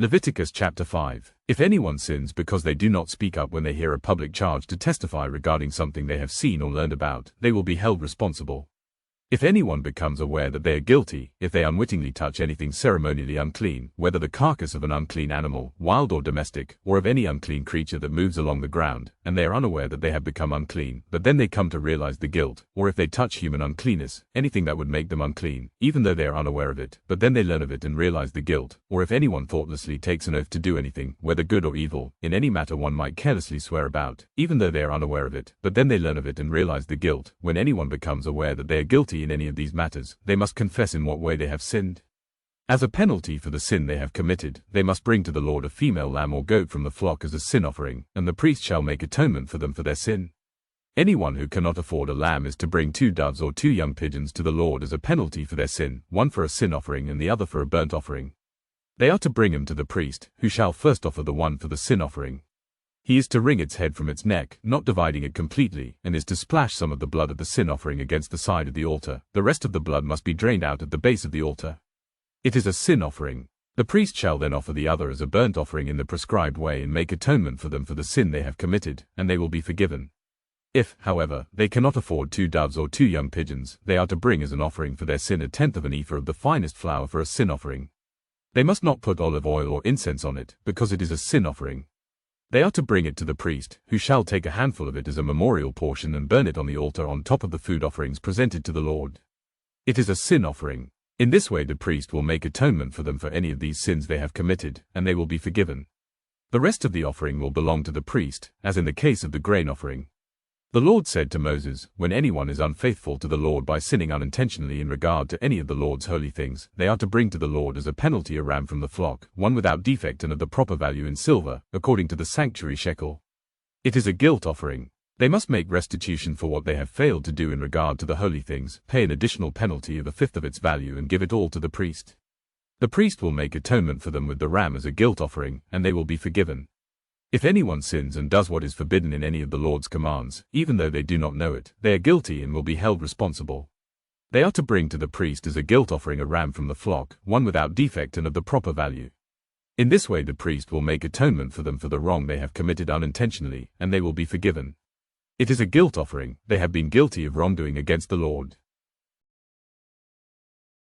Leviticus chapter 5. If anyone sins because they do not speak up when they hear a public charge to testify regarding something they have seen or learned about, they will be held responsible. If anyone becomes aware that they are guilty, if they unwittingly touch anything ceremonially unclean, whether the carcass of an unclean animal, wild or domestic, or of any unclean creature that moves along the ground, and they are unaware that they have become unclean, but then they come to realize the guilt, or if they touch human uncleanness, anything that would make them unclean, even though they are unaware of it, but then they learn of it and realize the guilt, or if anyone thoughtlessly takes an oath to do anything, whether good or evil, in any matter one might carelessly swear about, even though they are unaware of it, but then they learn of it and realize the guilt, when anyone becomes aware that they are guilty in any of these matters, they must confess in what way they have sinned. As a penalty for the sin they have committed, they must bring to the Lord a female lamb or goat from the flock as a sin offering, and the priest shall make atonement for them for their sin. Anyone who cannot afford a lamb is to bring 2 doves or 2 young pigeons to the Lord as a penalty for their sin, one for a sin offering and the other for a burnt offering. They are to bring them to the priest, who shall first offer the one for the sin offering. He is to wring its head from its neck, not dividing it completely, and is to splash some of the blood of the sin offering against the side of the altar. The rest of the blood must be drained out at the base of the altar. It is a sin offering. The priest shall then offer the other as a burnt offering in the prescribed way and make atonement for them for the sin they have committed, and they will be forgiven. If, however, they cannot afford 2 doves or 2 young pigeons, they are to bring as an offering for their sin 1/10 of an ephah of the finest flour for a sin offering. They must not put olive oil or incense on it, because it is a sin offering. They are to bring it to the priest, who shall take a handful of it as a memorial portion and burn it on the altar on top of the food offerings presented to the Lord. It is a sin offering. In this way the priest will make atonement for them for any of these sins they have committed, and they will be forgiven. The rest of the offering will belong to the priest, as in the case of the grain offering. The Lord said to Moses, when anyone is unfaithful to the Lord by sinning unintentionally in regard to any of the Lord's holy things, they are to bring to the Lord as a penalty a ram from the flock, one without defect and of the proper value in silver, according to the sanctuary shekel. It is a guilt offering. They must make restitution for what they have failed to do in regard to the holy things, pay an additional penalty of 1/5 of its value and give it all to the priest. The priest will make atonement for them with the ram as a guilt offering, and they will be forgiven. If anyone sins and does what is forbidden in any of the Lord's commands, even though they do not know it, they are guilty and will be held responsible. They are to bring to the priest as a guilt offering a ram from the flock, one without defect and of the proper value. In this way the priest will make atonement for them for the wrong they have committed unintentionally, and they will be forgiven. It is a guilt offering. They have been guilty of wrongdoing against the Lord.